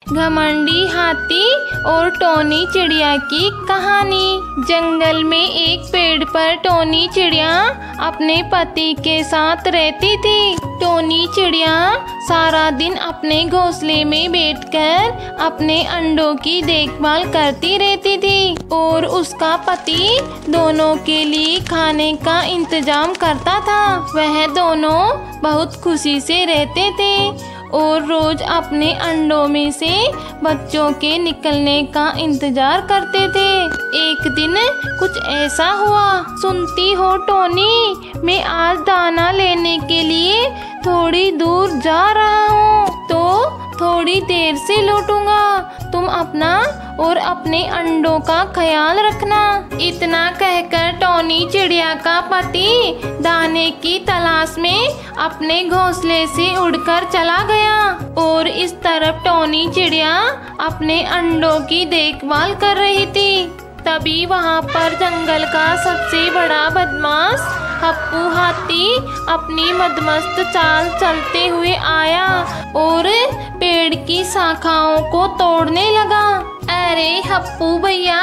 घमंडी हाथी और टोनी चिड़िया की कहानी। जंगल में एक पेड़ पर टोनी चिड़िया अपने पति के साथ रहती थी। टोनी चिड़िया सारा दिन अपने घोंसले में बैठकर अपने अंडों की देखभाल करती रहती थी और उसका पति दोनों के लिए खाने का इंतजाम करता था। वह दोनों बहुत खुशी से रहते थे और रोज अपने अंडों में से बच्चों के निकलने का इंतजार करते थे। एक दिन कुछ ऐसा हुआ। सुनती हो टोनी, मैं आज दाना लेने के लिए थोड़ी दूर जा रहा हूँ, तो थोड़ी देर से लौटूंगा। तुम अपना और अपने अंडों का ख्याल रखना। इतना कहकर टोनी चिड़िया का पति दाने की तलाश में अपने घोंसले से उड़कर चला गया और इस तरफ टोनी चिड़िया अपने अंडों की देखभाल कर रही थी। तभी वहाँ पर जंगल का सबसे बड़ा बदमाश हप्पू हाथी अपनी मदमस्त चाल चलते हुए आया और पेड़ की शाखाओं को तोड़ने लगा। अरे हप्पू भैया,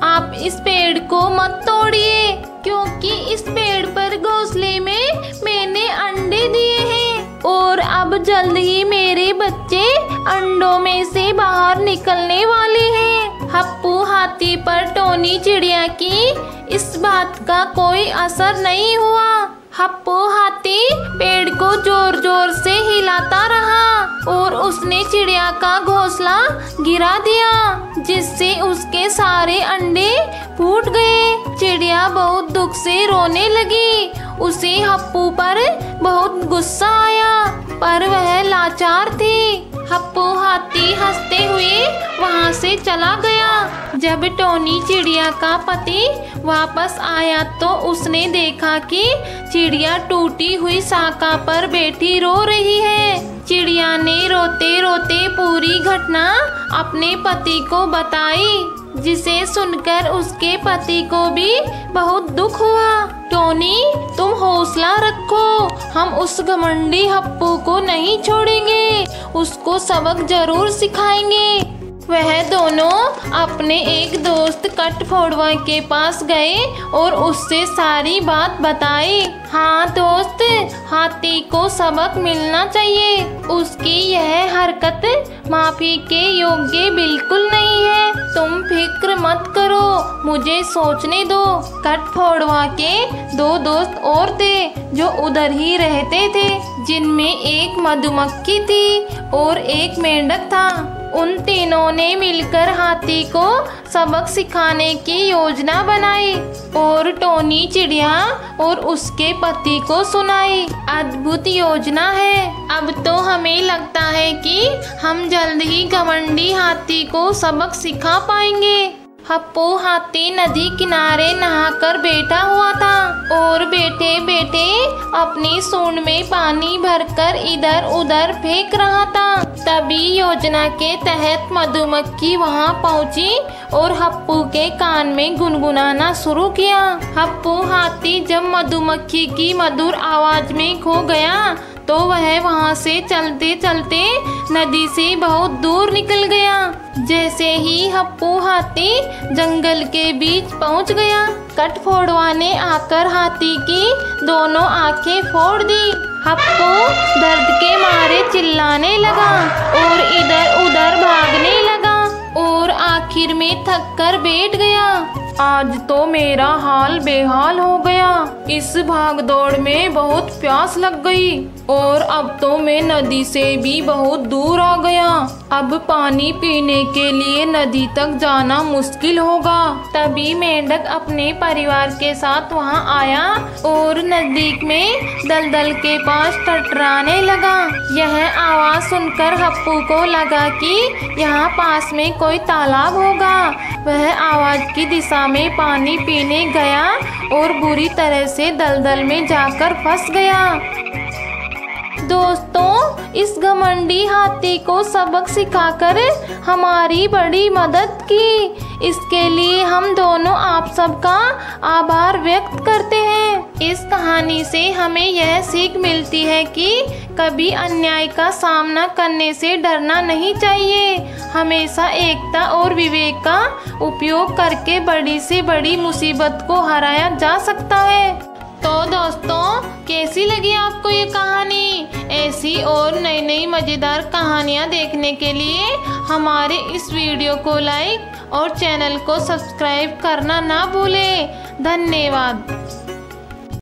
आप इस पेड़ को मत तोड़िए, क्योंकि इस पेड़ पर घोंसले में मैंने अंडे दिए हैं और अब जल्द ही मेरे बच्चे अंडों में से बाहर निकलने वाले हैं। हप्पू हाथी पर टोनी चिड़िया की इस बात का कोई असर नहीं हुआ। हप्पू हाथी पेड़ को जोर जोर से हिलाता रहा और उसने चिड़िया का घोंसला गिरा दिया, जिससे उसके सारे अंडे फूट गए। चिड़िया बहुत दुख से रोने लगी। उसे हप्पू पर बहुत गुस्सा आया, पर वह लाचार थी। हप्पू हाथी हंसते हुए वहाँ से चला गया। जब टोनी चिड़िया का पति वापस आया तो उसने देखा कि चिड़िया टूटी हुई शाखा पर बैठी रो रही है। चिड़िया ने रोते रोते पूरी घटना अपने पति को बताई, जिसे सुनकर उसके पति को भी बहुत दुख हुआ। टोनी, तुम हौसला रखो, हम उस घमंडी हप्पू को नहीं छोड़ेंगे, उसको सबक जरूर सिखाएंगे। वह दोनों अपने एक दोस्त कटफोड़वा के पास गए और उससे सारी बात बताई। हाँ दोस्त, हाथी को सबक मिलना चाहिए। उसकी यह हरकत माफी के योग्य बिल्कुल नहीं है। तुम फिक्र मत करो, मुझे सोचने दो। कटफोड़वा के दो दोस्त और थे जो उधर ही रहते थे, जिनमें एक मधुमक्खी थी और एक मेंढक था। उन तीनों ने मिलकर हाथी को सबक सिखाने की योजना बनाई और टोनी चिड़िया और उसके पति को सुनाई। अद्भुत योजना है। अब तो हमें लगता है कि हम जल्द ही घमंडी हाथी को सबक सिखा पाएंगे। हप्पू हाथी नदी किनारे नहाकर बैठा हुआ था और बैठे बैठे अपनी सूंड में पानी भरकर इधर उधर फेंक रहा था। तभी योजना के तहत मधुमक्खी वहां पहुंची और हप्पू के कान में गुनगुनाना शुरू किया। हप्पू हाथी जब मधुमक्खी की मधुर आवाज में खो गया तो वह वहां से चलते चलते नदी से बहुत दूर निकल गया। जैसे ही हप्पू हाथी जंगल के बीच पहुंच गया, कटफोड़वा ने आकर हाथी की दोनों आंखें फोड़ दी। हप्पू दर्द के मारे चिल्लाने लगा और इधर उधर भागने लगा और आखिर में थक कर बैठ गया। आज तो मेरा हाल बेहाल हो गया। इस भागदौड़ में बहुत प्यास लग गई और अब तो मैं नदी से भी बहुत दूर आ गया। अब पानी पीने के लिए नदी तक जाना मुश्किल होगा। तभी मेंढक अपने परिवार के साथ वहां आया और नजदीक में दलदल के पास टटराने लगा। यह आवाज सुनकर हप्पू को लगा कि यहाँ पास में कोई तालाब होगा। वह आवाज की दिशा में पानी पीने गया और बुरी तरह से दलदल में जाकर फंस गया। दोस्तों, इस घमंडी हाथी को सबक सिखाकर हमारी बड़ी मदद की। इसके लिए हम दोनों आप सबका आभार व्यक्त करते हैं। इस कहानी से हमें यह सीख मिलती है कि कभी अन्याय का सामना करने से डरना नहीं चाहिए। हमेशा एकता और विवेक का उपयोग करके बड़ी से बड़ी मुसीबत को हराया जा सकता है। तो दोस्तों, कैसी लगी आपको ये कहानी? ऐसी और नई नई मज़ेदार कहानियाँ देखने के लिए हमारे इस वीडियो को लाइक और चैनल को सब्सक्राइब करना ना भूलें। धन्यवाद।